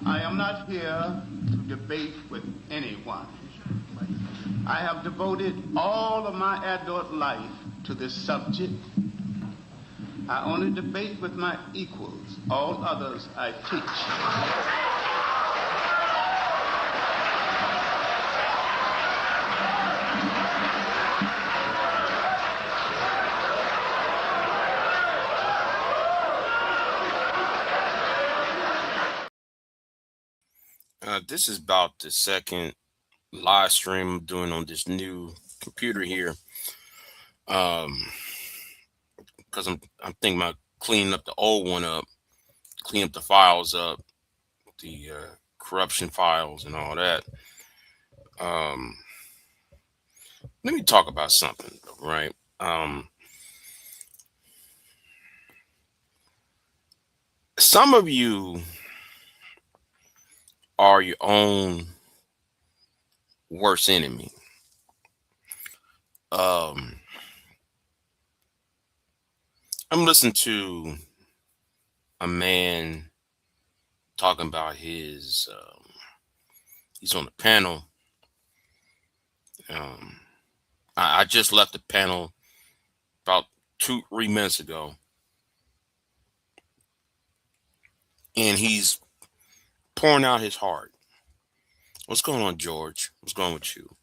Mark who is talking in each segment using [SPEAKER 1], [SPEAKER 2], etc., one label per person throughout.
[SPEAKER 1] I am not here to debate with anyone. I have devoted all of my adult life to this subject. I only debate with my equals. All others I teach.
[SPEAKER 2] This is about the second live stream I'm doing on this new computer here. Um, because I'm thinking about cleaning up the old one up, clean up the files up, the corruption files and all that. Um, Let me talk about something, right? Some of you are your own worst enemy. Um, I'm listening to a man talking about his. He's on the panel. Um, I just left the panel about 2 3 minutes ago, and he's pouring out his heart. What's going on, George? What's going with you?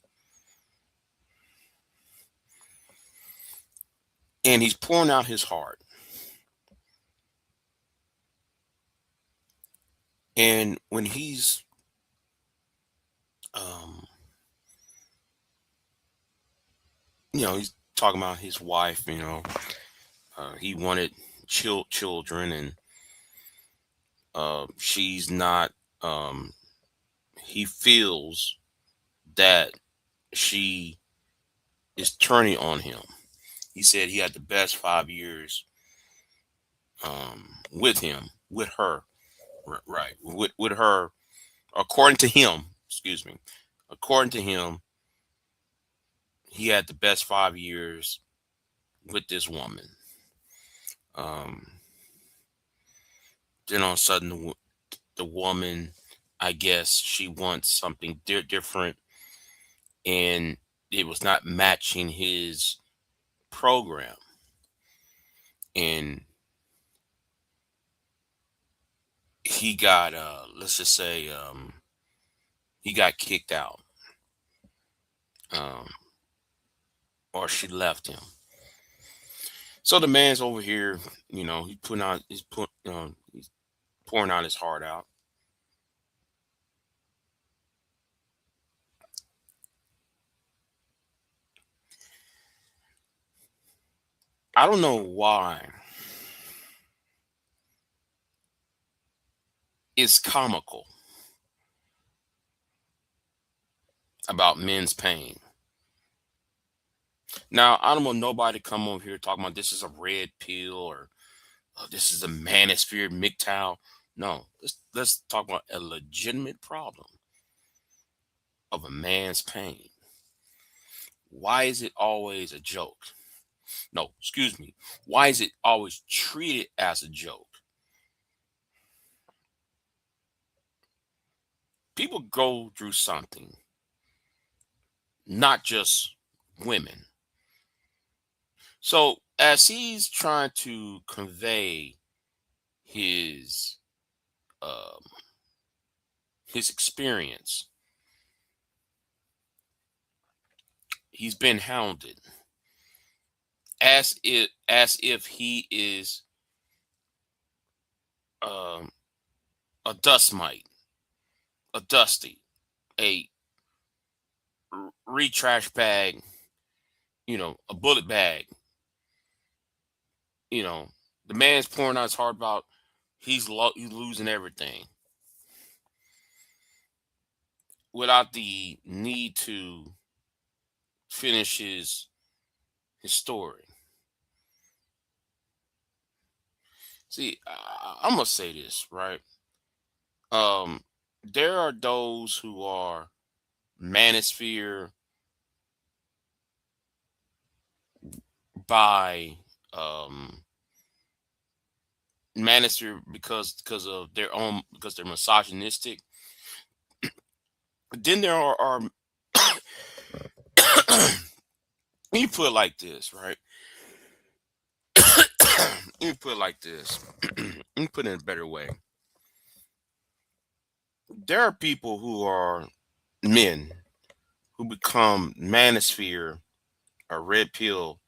[SPEAKER 2] And he's pouring out his heart. And when um, he's talking about his wife. He wanted children, and she's not. Um, he feels that she is turning on him. He said he had the best 5 years with him, with her, right, with her, according to him. Excuse me, according to him, he had the best 5 years with this woman. Um, then all of a sudden, the woman, I guess, she wants something different, and it was not matching his program, and he got, let's just say, he got kicked out, um, or she left him. So the man's over here, he's pouring out his heart out. I don't know why it's comical about men's pain. Now, I don't want nobody to come over here talking about this is a red pill, or this is a manosphere MGTOW. No, let's talk about a legitimate problem of a man's pain. Why is it always a joke? No, excuse me. Why is it always treated as a joke? People go through something, not just women. So as he's trying to convey his um, his experience, he's been hounded as if he is um, a dust mite, a dusty, a retrash bag, a bullet bag. You know, the man's pouring out his heart about he's losing everything without the need to finish his story. See, I'm gonna say this right. Um, there are those who are manosphere by um manosphere because of their own, because they're misogynistic. But then there are you put it like this, right? You put it like this. You put it in a better way. There are people who are men who become manosphere or red pill.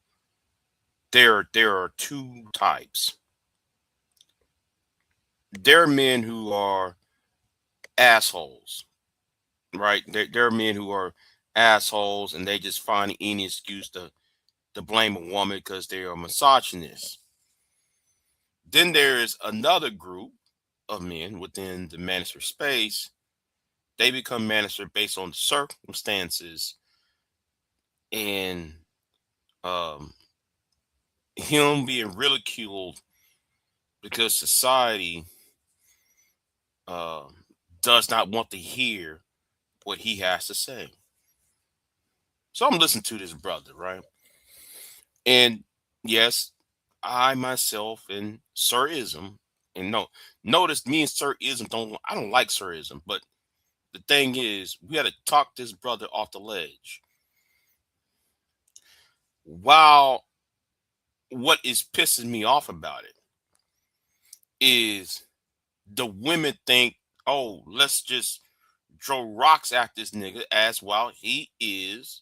[SPEAKER 2] There are two types. There are men who are assholes, right? There are men who are assholes and they just find any excuse to blame a woman because they are misogynist. Then there is another group of men within the manosphere space. They become manosphere based on circumstances and um, him being ridiculed because society uh, does not want to hear what he has to say. So I'm listening to this brother, right? And yes, I myself and Sirism, and no, notice me and Sirism I don't like Sirism, but the thing is, we had to talk this brother off the ledge. While what is pissing me off about it is the women think, oh, let's just throw rocks at this nigga as while he is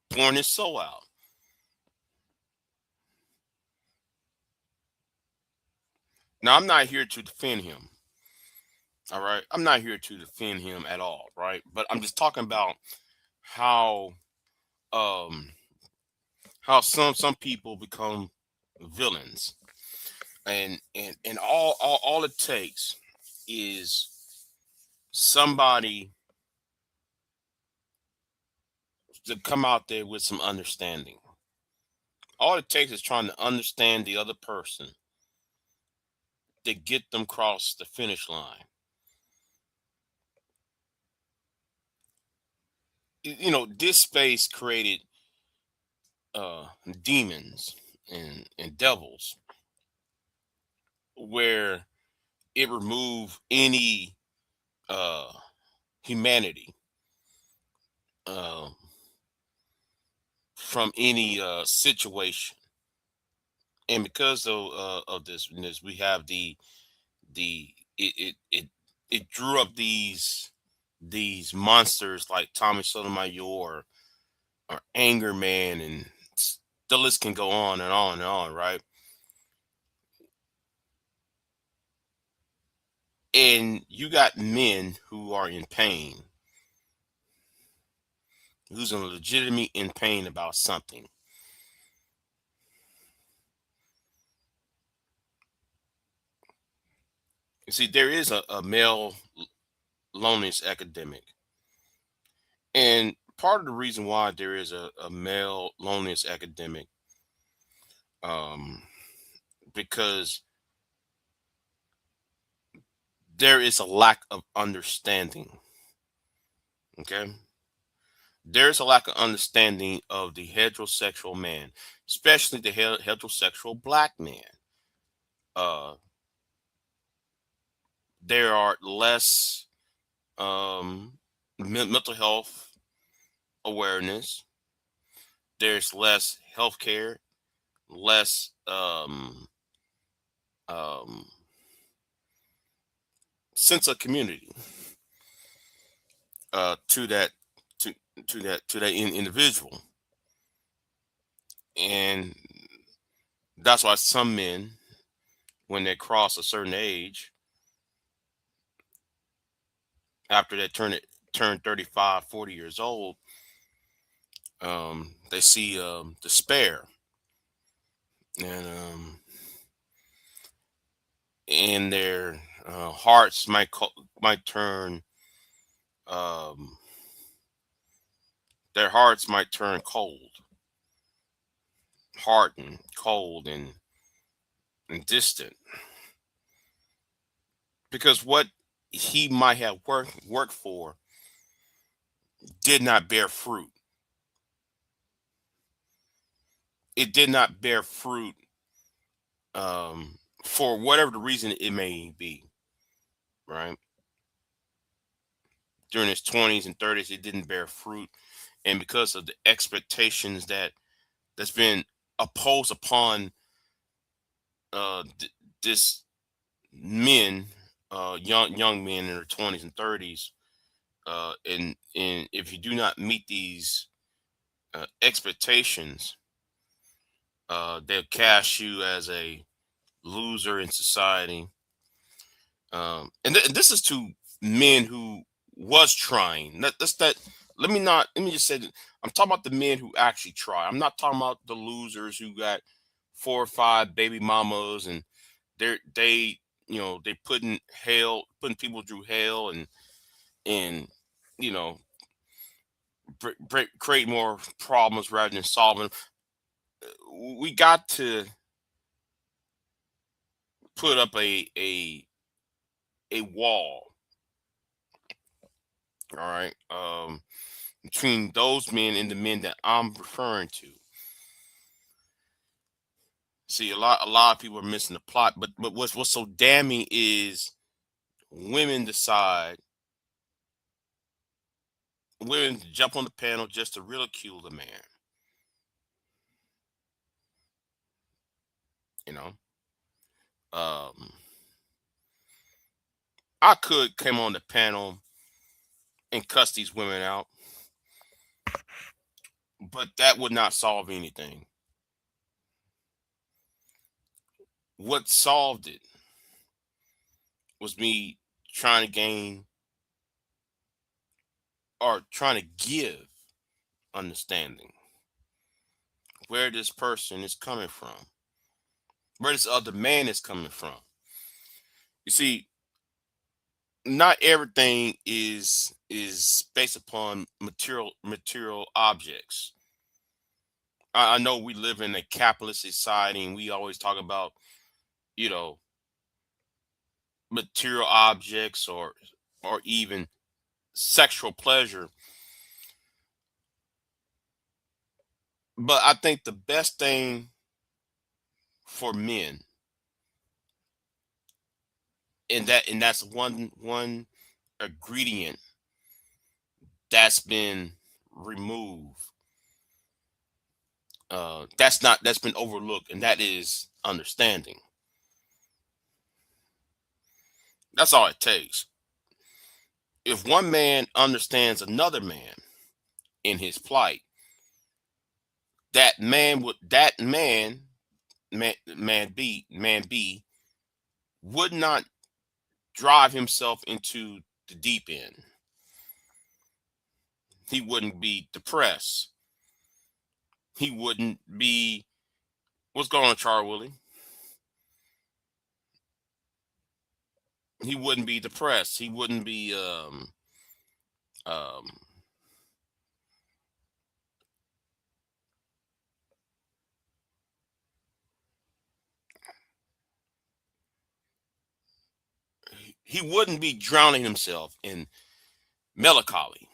[SPEAKER 2] pouring his soul out. Now, I'm not here to defend him. All right. I'm not here to defend him at all. Right. But I'm just talking about how um how some people become villains. And all it takes is somebody to come out there with some understanding. All it takes is trying to understand the other person to get them across the finish line. You know, this space created demons and devils where it removed any uh humanity uh, from any situation. And because of this, we have the it drew up these monsters like Tommy Sotomayor or Anger Man, and the list can go on and on and on, right? And you got men who are in pain, who's in legitimate in pain about something. You see, there is a male loneliness epidemic. And part of the reason why there is a male loneliness epidemic, um, because there is a lack of understanding. Okay. There's a lack of understanding of the heterosexual man, especially the heterosexual black man. Uh, there are less mental health awareness. There's less healthcare, less um, sense of community to that to to that individual, and that's why some men, when they cross a certain age, after they turn 35, 40 years old, they see despair, and their hearts might turn um, their hearts might turn cold, hardened, cold, and distant, because what he might have worked for did not bear fruit. it did not bear fruit, for whatever the reason it may be, right? During his 20s and 30s, it didn't bear fruit, and because of the expectations that's been imposed upon this men, young men in their 20s and 30s, and if you do not meet these expectations, they'll cast you as a loser in society. And this is to men who was trying. That's that. Let me not. Let me just say that I'm talking about the men who actually try. I'm not talking about the losers who got 4 or 5 baby mamas and they they putting people through hell and you know create more problems rather than solving. We got to put up a wall, all right, between those men and the men that I'm referring to. See, a lot of people are missing the plot, but what's so damning is women decide women jump on the panel just to ridicule the man. You know, um, I could come on the panel and cuss these women out, but that would not solve anything. What solved it was me trying to gain or trying to give understanding where this person is coming from, where this other man is coming from. You see, not everything is based upon material objects. I know we live in a capitalist society and we always talk about, you know, material objects or even sexual pleasure. But I think the best thing for men, and that's one ingredient that's been removed, that's been overlooked, and that is understanding. That's all it takes. If one man understands another man in his plight, that man B would not drive himself into the deep end. He wouldn't be depressed. He wouldn't be, what's going on, Char Willie? He wouldn't be depressed. He wouldn't be um he wouldn't be drowning himself in melancholy.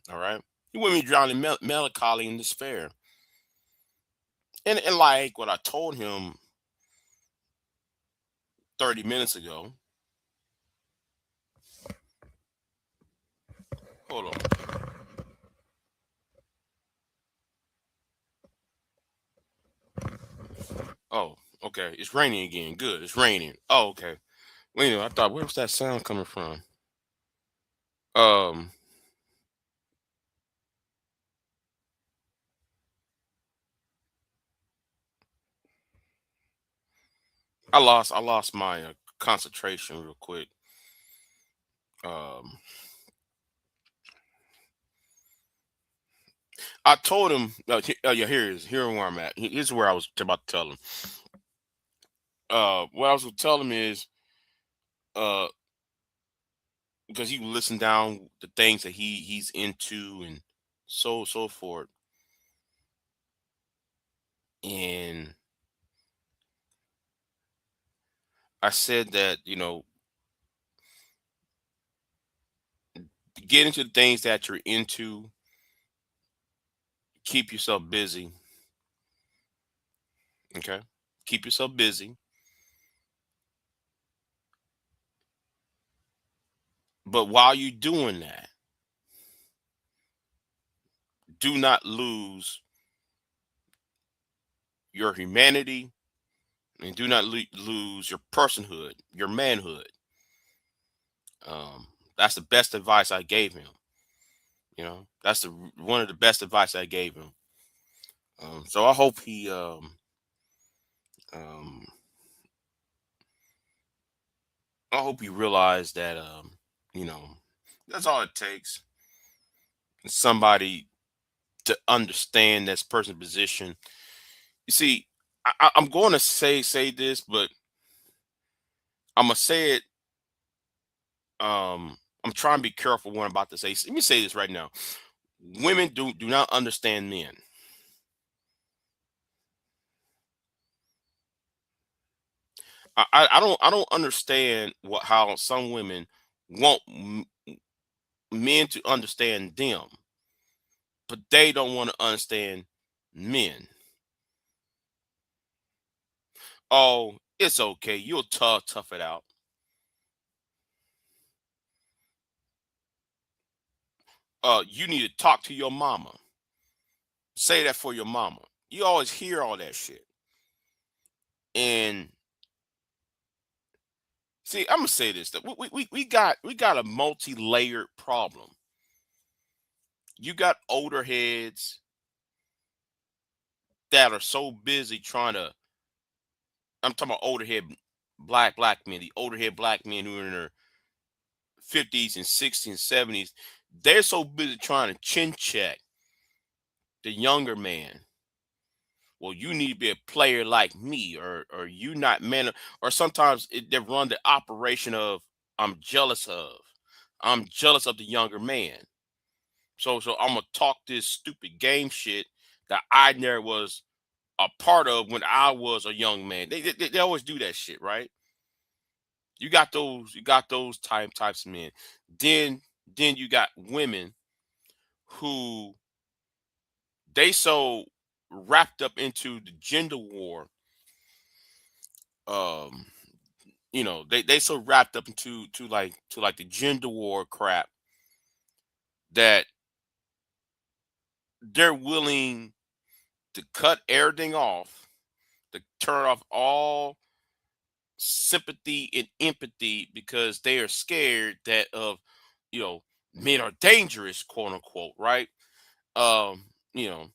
[SPEAKER 2] All right. He wouldn't be drowning in melancholy and despair. And like what I told him 30 minutes ago. Hold on. Oh, okay. It's raining again. Good. It's raining. Oh, okay. Wait a minute. I thought, where was that sound coming from? Um, I lost my concentration real quick. Um, I told him, yeah, here where I'm at. Here's where I was about to tell him. What I was going to tell him is, uh, because he would listen down the things that he's into and so forth. And I said that, get into the things that you're into, keep yourself busy, Okay. Keep yourself busy. But while you're doing that, do not lose your humanity and do not lose your personhood, your manhood. Um, that's the best advice I gave him. That's one of the best advice I gave him. So um, I hope he realized that you know, that's all it takes. Somebody to understand this person's position. You see, I'm going to say this, but I'm gonna say it. I'm trying to be careful what I'm about to say. Let me say this right now. Women do not understand men. I don't understand how some women want men to understand them, but they don't want to understand men. Oh, it's okay. You'll tough it out. You need to talk to your mama. Say that for your mama. You always hear all that shit. And see, I'm gonna say this. That we got a multi-layered problem. You got older heads that are so busy trying to. I'm talking about older head black men. The older head black men who are in their 50s and 60s and 70s. They're so busy trying to chin check the younger man. Well, you need to be a player like me, or you not man, or sometimes they run the operation of I'm jealous of. I'm jealous of the younger man. So I'm gonna talk this stupid game shit that I never was a part of when I was a young man. They always do that shit, right? You got those types of men. Then then you got women who they so wrapped up into the gender war. Um, they so wrapped up into to like the gender war crap that they're willing to cut everything off, to turn off all sympathy and empathy because they are scared that of you know men are dangerous, quote unquote, right? Um, you know,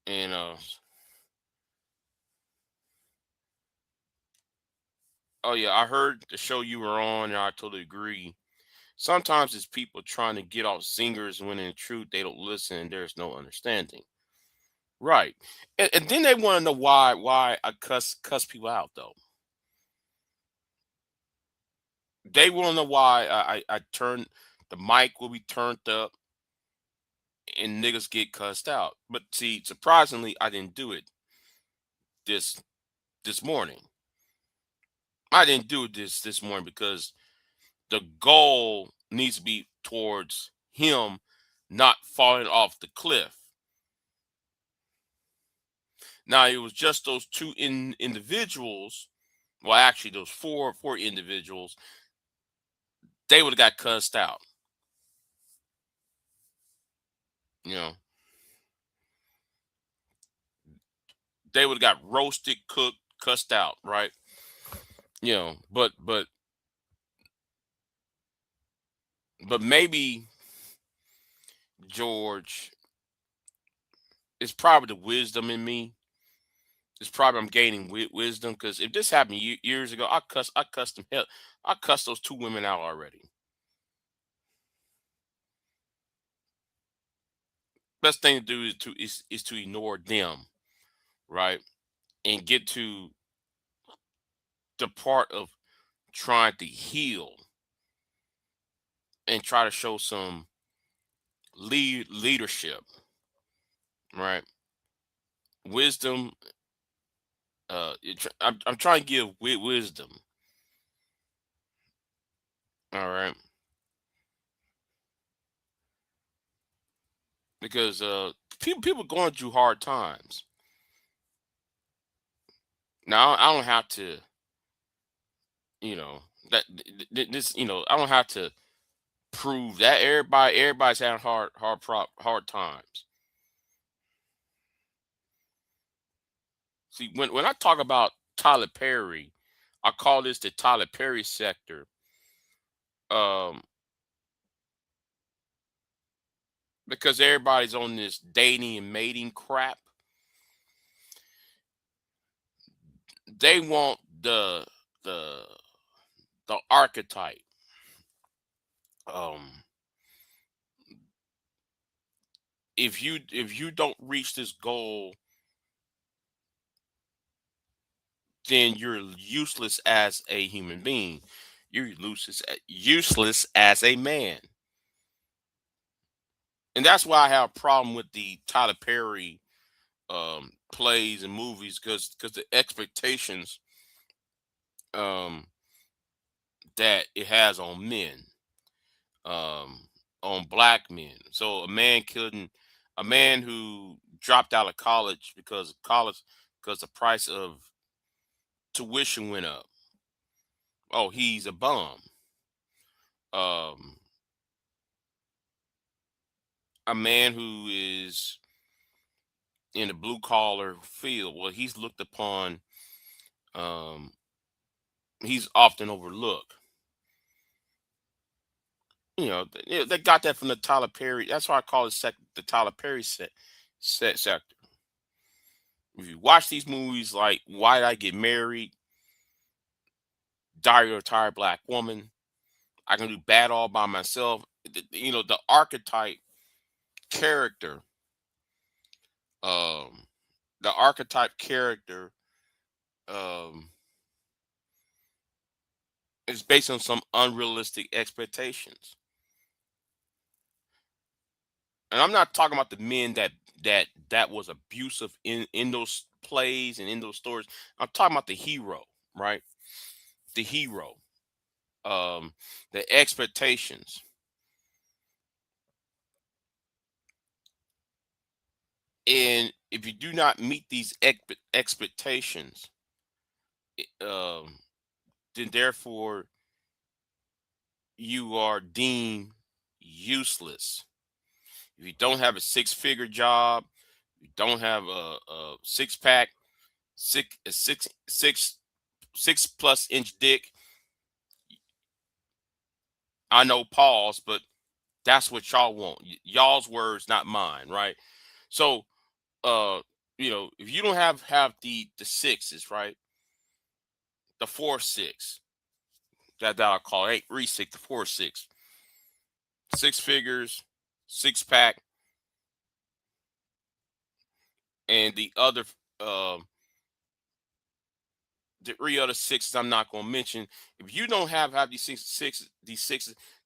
[SPEAKER 2] and oh yeah, I heard the show you were on, and I totally agree. Sometimes it's people trying to get off singers when in truth they don't listen and there's no understanding. Right. And then they want to know why I cuss people out though. They want to know why I turn the mic will be turned up and niggas get cussed out. But see, surprisingly, I didn't do it this this morning. I didn't do it this morning because the goal needs to be towards him not falling off the cliff. Now it was just those two individuals. Well, actually, those four individuals. They would have got cussed out. You know, they would have got roasted, cooked, cussed out. Right. But maybe George, it's probably the wisdom in me. It's probably I'm gaining wisdom because if this happened years ago, I cussed them hell, I cussed those two women out already. Best thing to do is to ignore them, right, and get to the part of trying to heal and try to show some leadership, right? Wisdom. I'm trying to give wisdom. All right, because people going through hard times. Now I don't have to, that this, I don't have to prove that everybody's having hard times. See, when I talk about Tyler Perry, I call this the Tyler Perry sector. Um, because everybody's on this dating and mating crap. They want the the archetype. Um, if you don't reach this goal, then you're useless as a human being. You're useless as a man. And that's why I have a problem with the Tyler Perry plays and movies, because the expectations um that it has on men, um on black men. So a man who dropped out of college because the price of tuition went up. Oh, he's a bum. Um a man who is in the blue collar field, well, he's looked upon, um he's often overlooked. They got that from the Tyler Perry. That's why I call it the Tyler Perry sector. If you watch these movies like Why Did I Get Married, Diary of a Retired Black Woman, I Can Do Bad All by Myself. The archetype character, um, the archetype character, um, is based on some unrealistic expectations. And I'm not talking about the men that was abusive in those plays and in those stories. I'm talking about the hero, right? The hero, um, the expectations. And if you do not meet these expectations, um, then therefore you are deemed useless. If you don't have a six-figure job, you don't have a six pack, six plus inch dick. I know pause, but that's what y'all want. Y'all's words, not mine, right? So, uh, if you don't have the sixes, right? The 4 6 that I call 8 3 6, the 4 6, six figures, six pack, and um the three other sixes I'm not going to mention. If you don't have these sixes,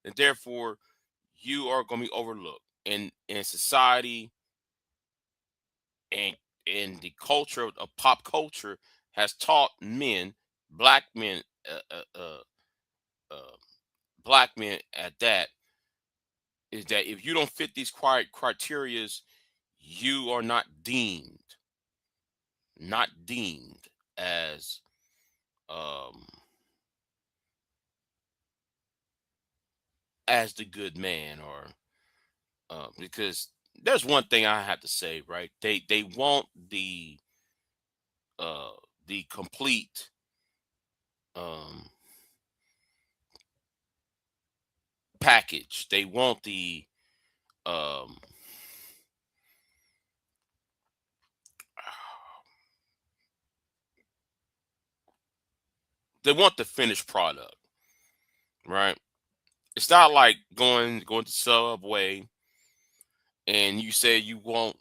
[SPEAKER 2] then therefore you are going to be overlooked in society, and the culture of pop culture has taught men, black men, uh, black men at that, is that if you don't fit these criterias, you are not deemed as, um the good man, or because there's one thing I have to say, right? They want uh the complete, um package. They want um they want the finished product, right? It's not like going to Subway and you say you want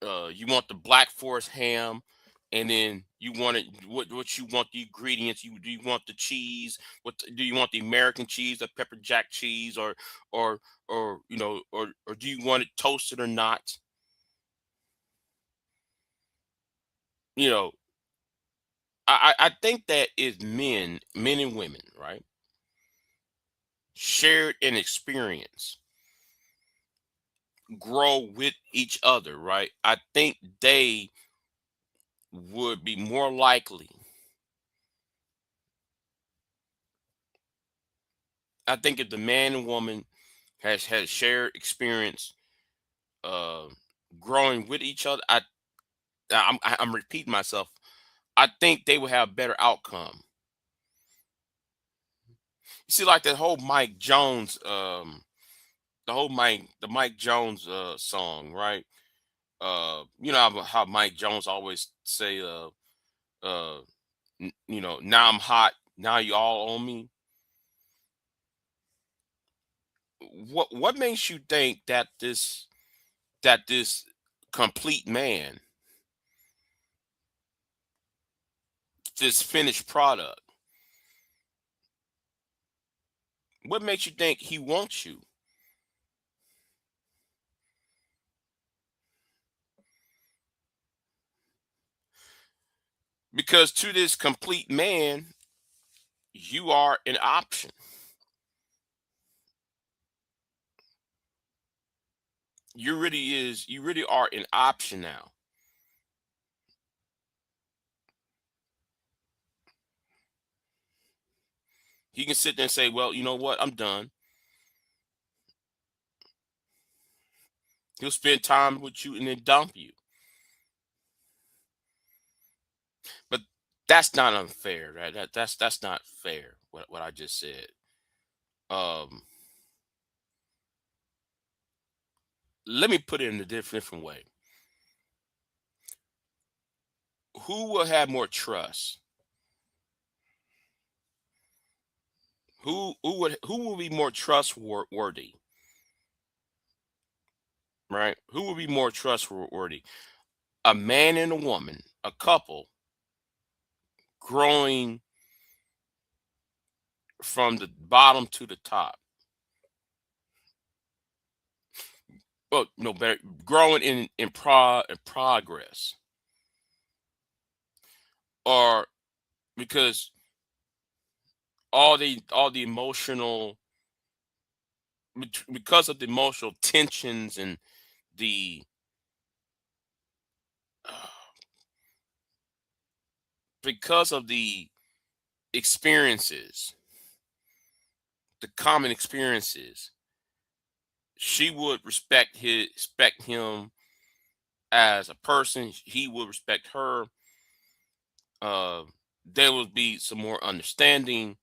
[SPEAKER 2] the Black Forest ham, and then you want it, what you want, the ingredients. Do you want the cheese? Do you want the American cheese, the pepper jack cheese, or or do you want it toasted or not? You know, I think that is men and women, right? Shared an experience, grow with each other, right? I think they would be more likely. I think if the man and woman has had shared experience uh, growing with each other, I'm repeating myself. I think they would have better outcome. You see, like that whole Mike Jones, the Mike Jones song, right? You know how Mike Jones always say, uh, you know, now I'm hot, now you all on me. What makes you think that this complete man, this finished product, what makes you think he wants you? Because to this complete man, you are an option. You really are an option now. He can sit there and say, well, you know what, I'm done. He'll spend time with you and then dump you. But that's not unfair, right? That's not fair. What I just said. Um, Let me put it in a different way. Who will have more trust? Who will be more trustworthy? Right? Who will be more trustworthy? A man and a woman, a couple growing from the bottom to the top. Well, no better, growing in progress, or because all the emotional, because of the emotional tensions and the uh, because of the experiences, the common experiences, she would respect him as a person. He would respect her. uh there would be some more understanding.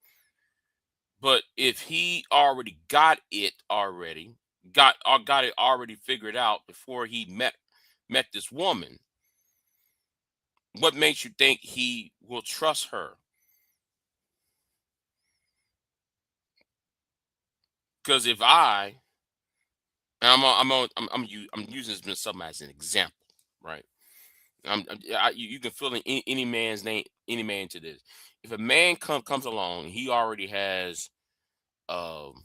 [SPEAKER 2] But if he already got it already figured out before he met this woman, what makes you think he will trust her? Because if and I'm using this something as an example, right? You can fill in any man's name, any man to this. If a man comes along, he already has um,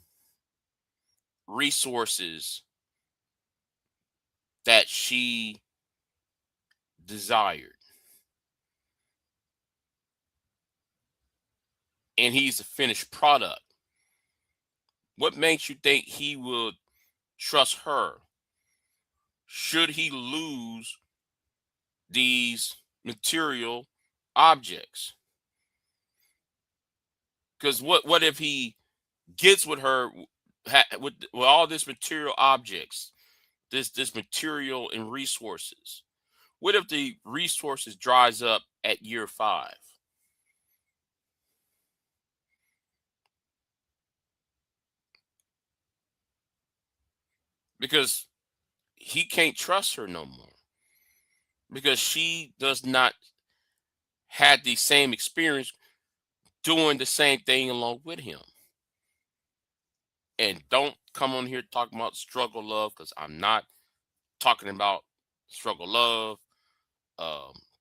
[SPEAKER 2] resources that she desired, and he's a finished product. What makes you think he would trust her? Should he lose these material objects? Because what if he gets with her with all this material objects, this material and resources? What if the resources dries up at year 5? Because he can't trust her no more, because she does not had the same experience doing the same thing along with him. And don't come on here talking about struggle love, because I'm not talking about struggle love.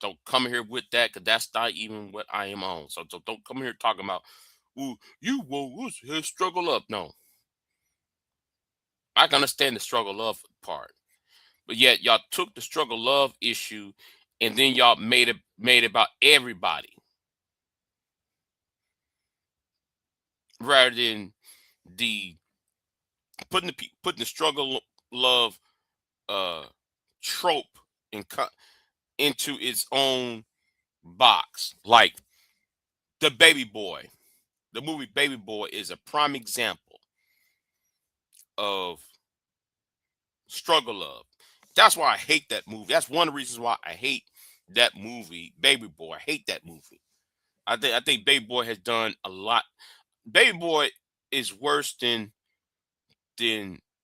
[SPEAKER 2] Don't come here with that, because that's not even what I am on. So don't come here talking about, ooh, you will struggle love. No, I can understand the struggle love part, but yet y'all took the struggle love issue and then y'all made it about everybody rather than the putting the struggle love uh trope and into its own. box. Like the Baby Boy. The movie Baby Boy is a prime example of struggle love. That's why I hate that movie. That's one of the reasons why I hate that movie, Baby Boy. I hate that movie. I think Baby Boy has done a lot. Baby Boy is worse than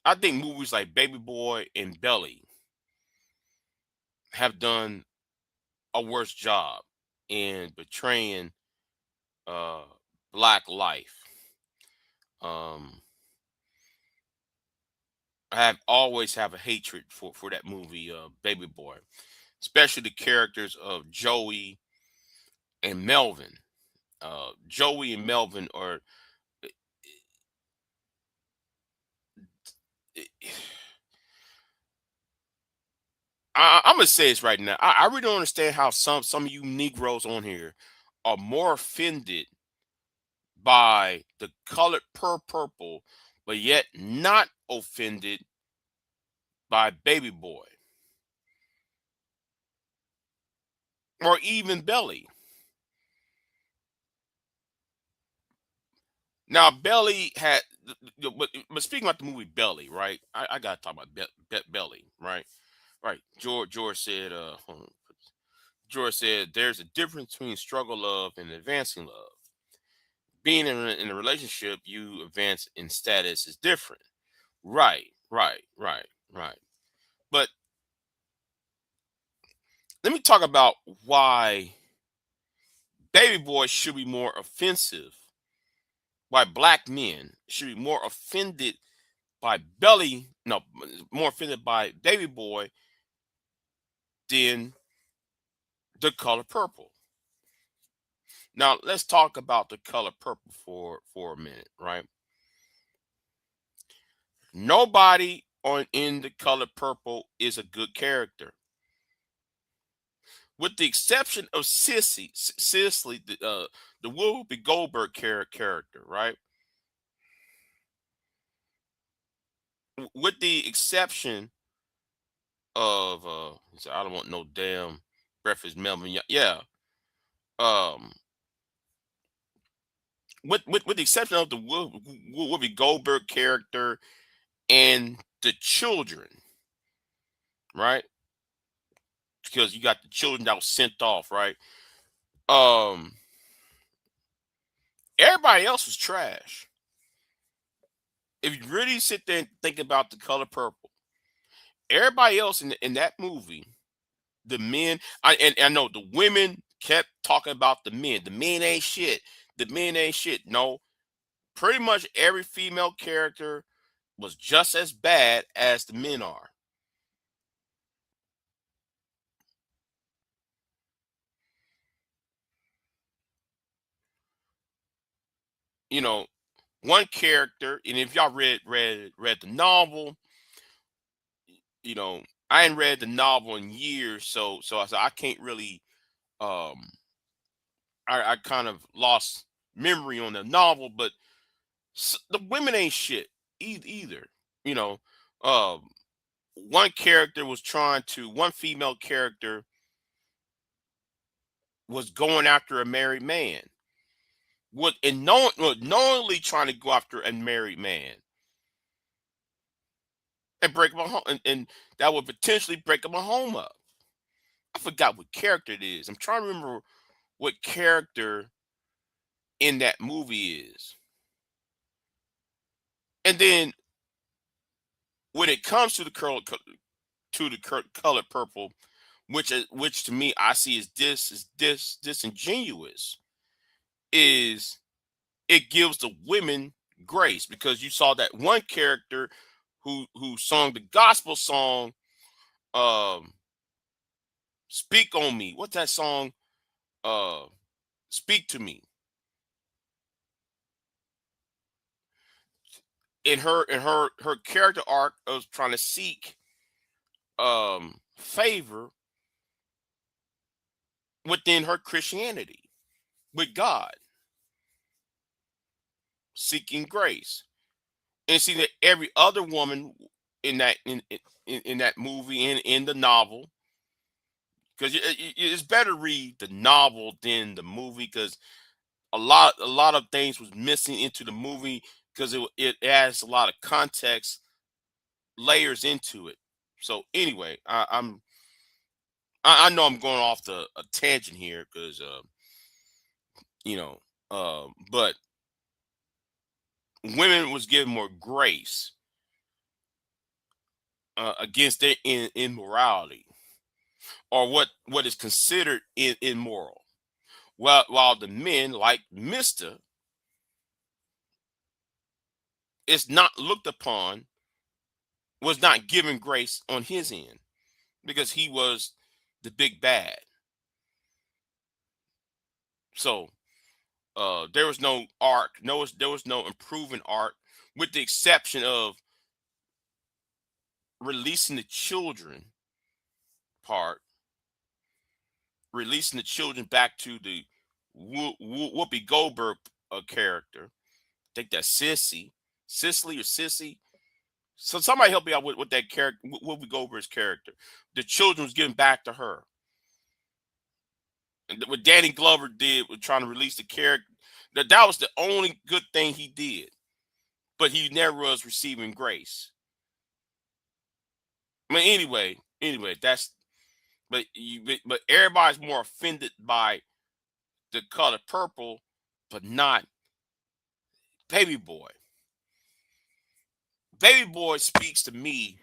[SPEAKER 2] I think movies like Baby Boy and Belly have done a worse job in portraying uh black life. Um I have always have a hatred for that movie, Baby Boy, especially the characters of Joey and Melvin. Joey and Melvin are. I'm gonna say this right now. I really don't understand how some of you Negroes on here are more offended by the colored purple, but yet not offended by Baby Boy or even Belly. Now Belly had, but speaking about the movie Belly, right? I gotta talk about Belly, right? Right. George said, hold on. George said, there's a difference between struggle love and advancing love. Being in a relationship, you advance in status is different. Right. But let me talk about why Baby Boy should be more offensive. Why black men should be more offended by Belly, no, more offended by Baby Boy than the color purple. Now let's talk about the color purple for a minute, right? Nobody on in the color purple is a good character, with the exception of Sicily, the Whoopi Goldberg character, right? With the exception of I don't want no damn breakfast Melvin. Yeah. Um, with the exception of the Whoopi Goldberg character and the children, right? Because you got the children that was sent off, right? Um, Everybody else was trash. If you really sit there and think about the color purple, everybody else in that movie, the men, and I know the women kept talking about the men. The men ain't shit. The men ain't shit. No, pretty much every female character was just as bad as the men are. You know, one character, and if y'all read the novel, you know, I ain't read the novel in years, so I said I can't really um I kind of lost memory on the novel, but the women ain't shit either. You know, um, one female character was going after a married man, knowingly trying to go after a married man and break my home, and that would potentially break my home up. I forgot what character it is. I'm trying to remember what character in that movie is. And then when it comes to the color purple, which to me I see as disingenuous, is it gives the women grace, because you saw that one character who sung the gospel song, um "Speak on Me." What's that song? Uh "Speak to Me." In her character arc of trying to seek favor within her Christianity with God, seeking grace. And see that every other woman in that movie, in the novel, because it's better read the novel than the movie, because a lot of things was missing into the movie, because it adds a lot of context layers into it. So anyway, I know I'm going off a tangent here, because you know but women was given more grace against their immorality, or what is considered immoral, while the men, like Mister, is not looked upon, was not given grace on his end, because he was the big bad. So there was no arc, there was no improving arc, with the exception of releasing the children part, releasing the children back to the Whoopi Goldberg character. I think that's Cicely or Sissy. So somebody help me out with that character, Whoopi Goldberg's character. The children was given back to her. And what Danny Glover did was trying to release the character. That was the only good thing he did, but he never was receiving grace. I mean, anyway, that's but everybody's more offended by the color purple, but not Baby Boy. Baby Boy speaks to me,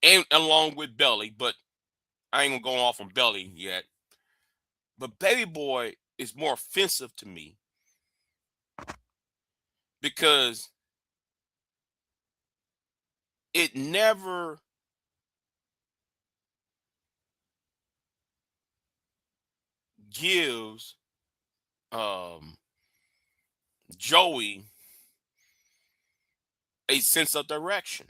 [SPEAKER 2] and along with Belly, but I ain't gonna go off on Belly yet. But Baby Boy is more offensive to me, because it never gives um, Joey a sense of direction.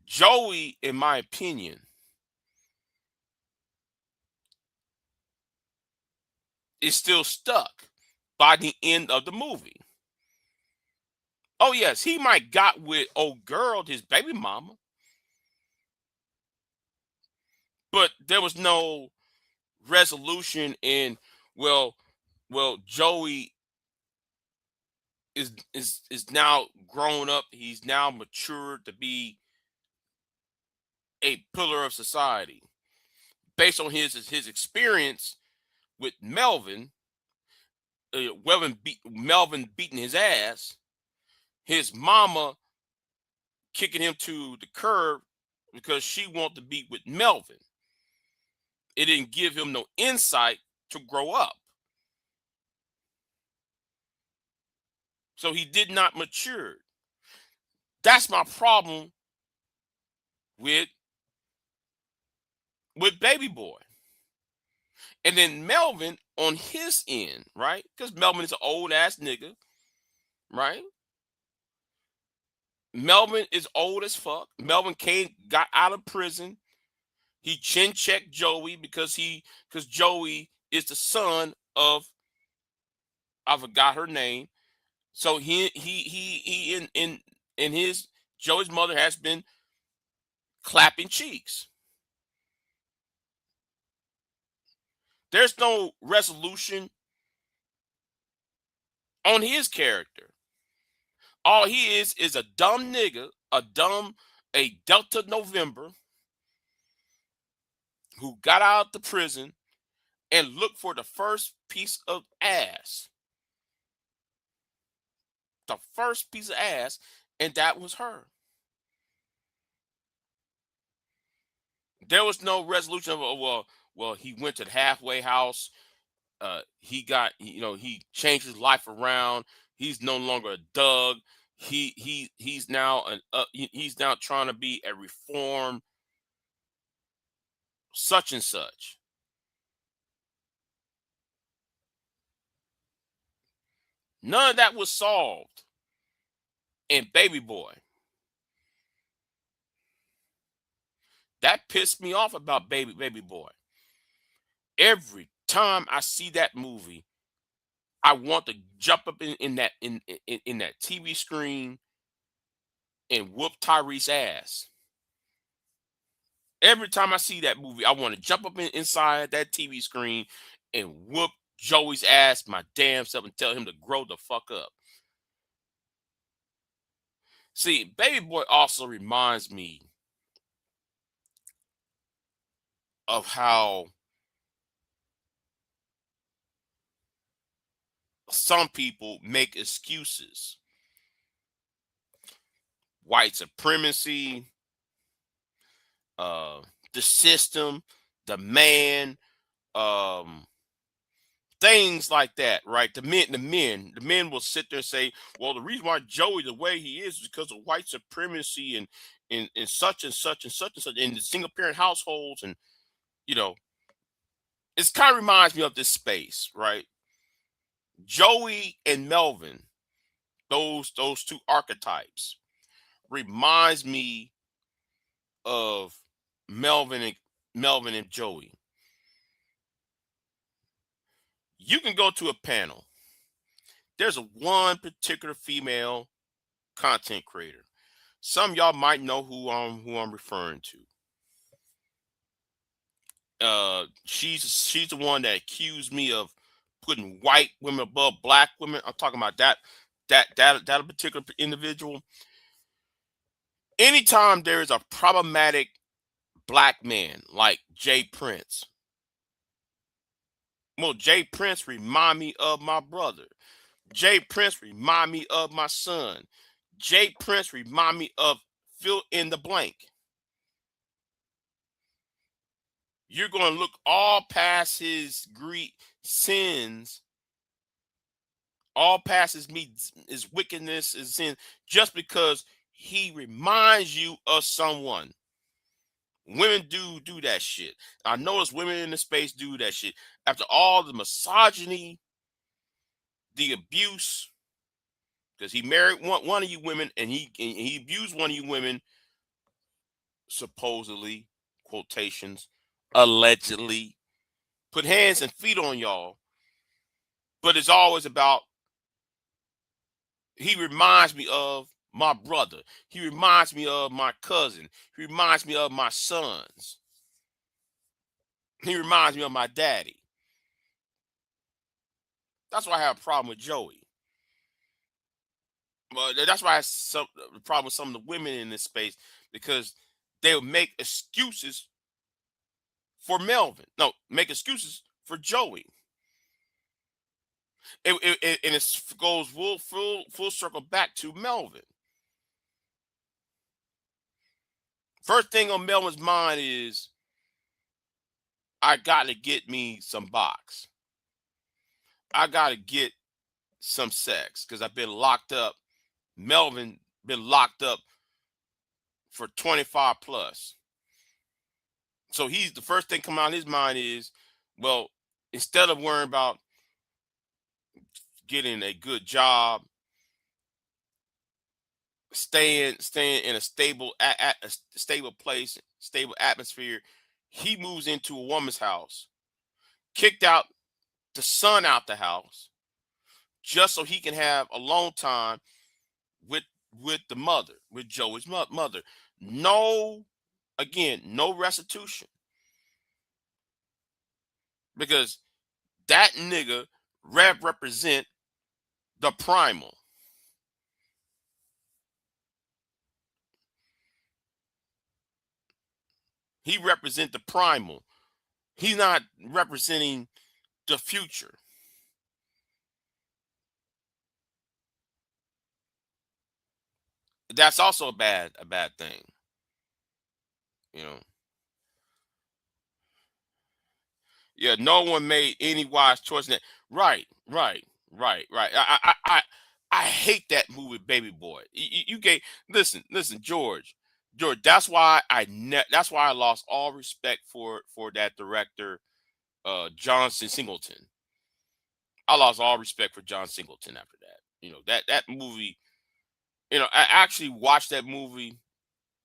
[SPEAKER 2] Joey, in my opinion, is still stuck by the end of the movie. Oh yes, he might got with old girl, his baby mama, but there was no resolution in, well, Joey is now grown up. He's now matured to be a pillar of society, based on his experience with Melvin. Melvin beating his ass, his mama kicking him to the curb because she wanted to be with Melvin. It didn't give him no insight to grow up. So he did not mature. That's my problem with Baby Boy. And then Melvin on his end, right? Because Melvin is an old ass nigga, right? Melvin is old as fuck. Melvin got out of prison. He chin checked Joey because Joey is the son of, I forgot her name. So he in his Joey's mother has been clapping cheeks. There's no resolution on his character. All he is a dumb nigga, a Delta November who got out of the prison and looked for the first piece of ass. The first piece of ass, and that was her. There was no resolution of, oh, well, he went to the halfway house. He changed his life around. He's no longer a Doug. He's now he's now trying to be a reform such and such. None of that was solved in Baby Boy. That pissed me off about Baby Boy. Every time I see that movie, I want to jump up in that TV screen and whoop Tyrese ass. Every time I see that movie, I want to jump up inside that TV screen and whoop Joey's ass my damn self and tell him to grow the fuck up. See, Baby Boy also reminds me of how some people make excuses. White supremacy, the system, the man, um, things like that, right? The men will sit there and say, well, the reason why Joey the way he is because of white supremacy and such and such and such and such in the single parent households. And, you know, it kind of reminds me of this space, right? Joey and Melvin, those two archetypes, reminds me of Melvin and Joey. You can go to a panel. There's a one particular female content creator. Some of y'all might know who I'm referring to. She's the one that accused me of putting white women above black women. I'm talking about that particular individual. Anytime there is a problematic black man like Jay Prince, well, Jay Prince remind me of my brother. Jay Prince remind me of my son. Jay Prince remind me of fill in the blank. You're going to look all past his sins, all past his wickedness, his sin, just because he reminds you of someone. Women do that shit. I notice women in the space do that shit. After all the misogyny, the abuse, because he married one of you women and he abused one of you women, supposedly, quotations, allegedly, put hands and feet on y'all. But it's always about, he reminds me of my brother. He reminds me of my cousin. He reminds me of my sons. He reminds me of my daddy. That's why I have a problem with Joey. But that's why I have the problem with some of the women in this space, because they'll make excuses for Melvin. No, make excuses for Joey. And it goes full circle back to Melvin. First thing on Melvin's mind is, I got to get me some box. I got to get some sex because I've been locked up. Melvin been locked up for 25 plus. So the first thing coming out of his mind is, well, instead of worrying about getting a good job, staying in a stable place, stable atmosphere, he moves into a woman's house, kicked out the son out the house, just so he can have alone time with the mother, with Joey's mother. No, again, no restitution, because that nigga represent the primal. He represent the primal. He's not representing the future. That's also a bad thing. You know. Yeah, no one made any wise choice in that. Right. I hate that movie, Baby Boy. You gave listen, George. That's why that's why I lost all respect for that director, Johnson Singleton. I lost all respect for John Singleton after that. You know, that movie, I actually watched that movie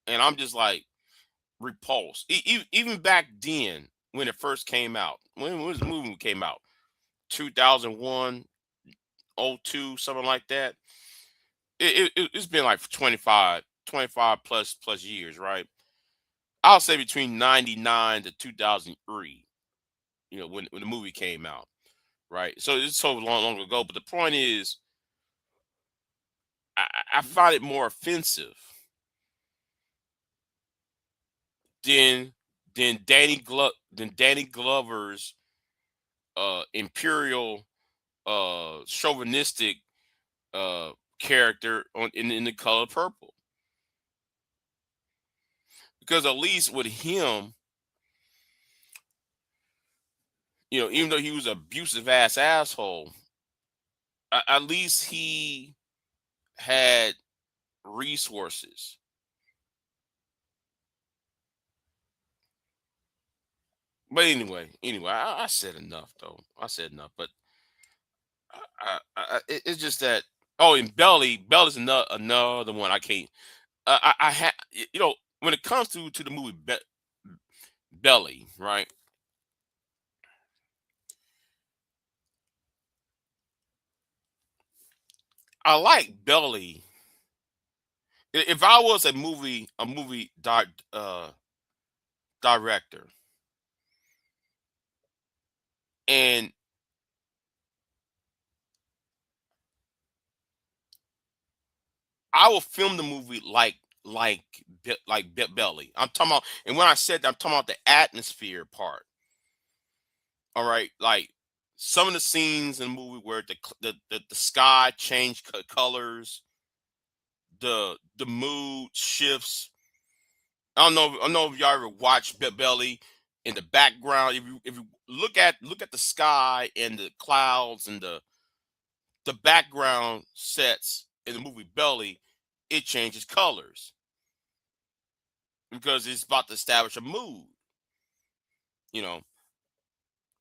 [SPEAKER 2] and I'm just like repulsed. Even back then when it first came out, when was the movie came out? 2001, 02, something like that. It's been like 25 25 plus years, right? I'll say between 99 to 2003, when the movie came out, right? So it's so long ago. But the point is, I find it more offensive than Danny Glover's imperial chauvinistic uh character in The Color Purple. Because at least with him, even though he was an abusive asshole, at least he had resources. But anyway, I said enough though. I said enough. But it's just that. Oh, and Belly's another one I can't. I had, when it comes to the movie Belly, right? I like Belly. If I was a movie director, and I will film the movie like Belly. I'm talking about, and when I said that, I'm talking about the atmosphere part. All right, like some of the scenes in the movie where the sky changed colors, the mood shifts. I don't know if y'all ever watched Belly. In the background, if you look at the sky and the clouds and the background sets in the movie Belly, it changes colors because it's about to establish a mood. You know,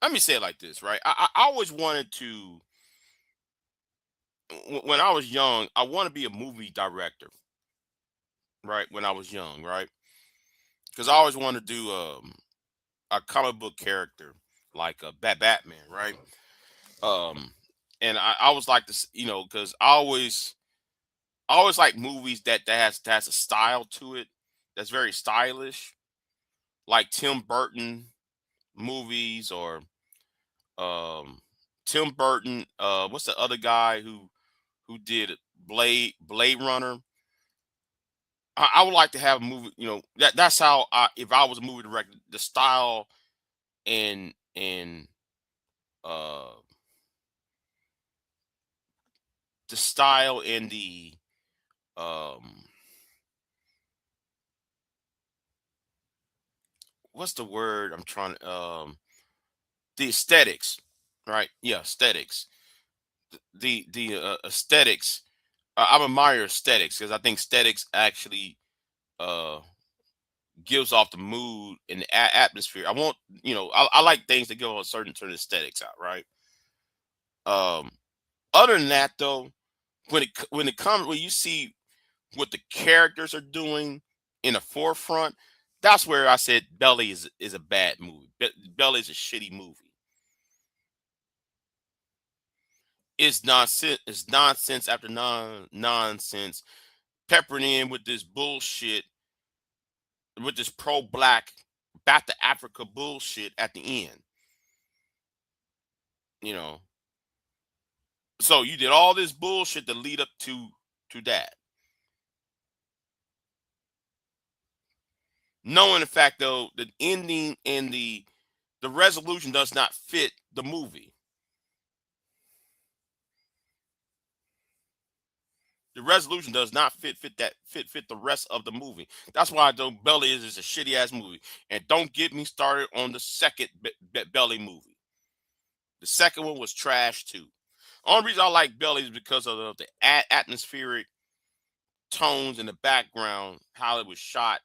[SPEAKER 2] let me say it like this, right? I always wanted to, when I was young, I want to be a movie director, right? When I was young, right? Because I always wanted to do a comic book character like a Batman, right? Um, and I always like this, because I always like movies that has a style to it that's very stylish, like Tim Burton movies or um Tim Burton. What's the other guy who did Blade Runner? I would like to have a movie. That's how if I was a movie director, the style and uh the style and the um what's the word I'm trying to the aesthetics, right? Yeah, aesthetics. The aesthetics. I'm admire aesthetics because I think aesthetics actually uh gives off the mood and the atmosphere. I want, I like things that give a certain aesthetics out, right? Um, Other than that, though, when you see what the characters are doing in the forefront, that's where I said Belly is a bad movie. Belly is a shitty movie. It's nonsense. It's nonsense after nonsense, peppered in with this bullshit, with this pro-black, back to Africa bullshit at the end. You know, so you did all this bullshit to lead up to that, knowing the fact though the ending and the resolution does not fit the movie. The resolution does not fit the rest of the movie. That's why though Belly is a shitty ass movie. And don't get me started on the second Belly movie. The second one was trash too. Only reason I like Belly is because of the atmospheric tones in the background, how it was shot,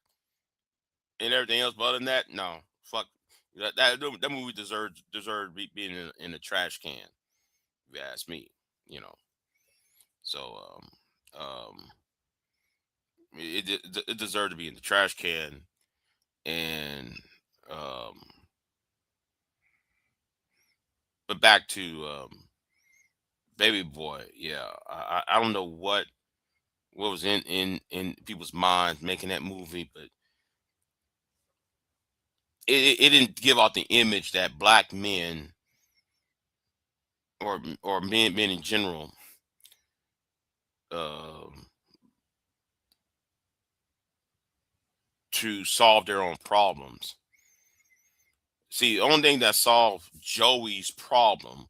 [SPEAKER 2] and everything else. But other than that, no, fuck that movie deserved being in the trash can. If you ask me, you know. So it deserved to be in the trash can. And um, but back to Baby Boy, yeah, I don't know what was in people's minds making that movie, but it didn't give out the image that black men or men in general um to solve their own problems. See, the only thing that solved Joey's problem,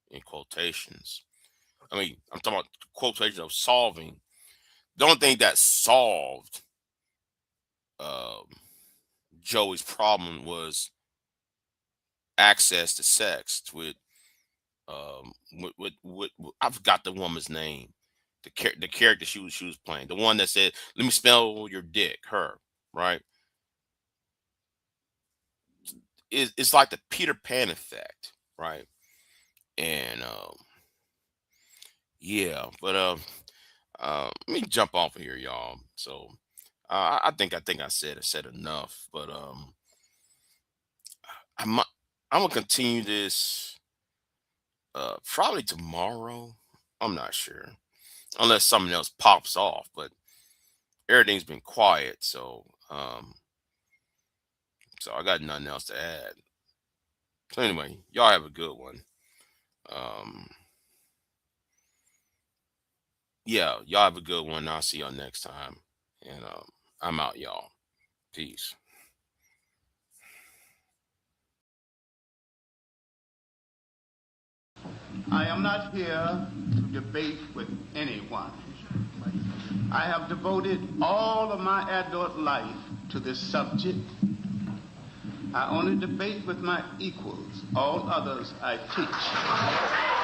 [SPEAKER 2] in quotations, I mean, I'm talking about quotation of solving. The only thing that solved um, Joey's problem was access to sex I forgot the woman's name, the character she was playing, the one that said, "Let me smell your dick," her, right? It's like the Peter Pan effect, right? And yeah, but let me jump off of here, y'all. So I think I said enough, but I'm I'm gonna continue this probably tomorrow. I'm not sure unless something else pops off, but everything's been quiet, so I got nothing else to add. So anyway, y'all have a good one. Um, yeah, y'all have a good one. I'll see y'all next time, and I'm out, y'all. Peace.
[SPEAKER 1] I am not here to debate with anyone. I have devoted all of my adult life to this subject. I only debate with my equals. All others I teach.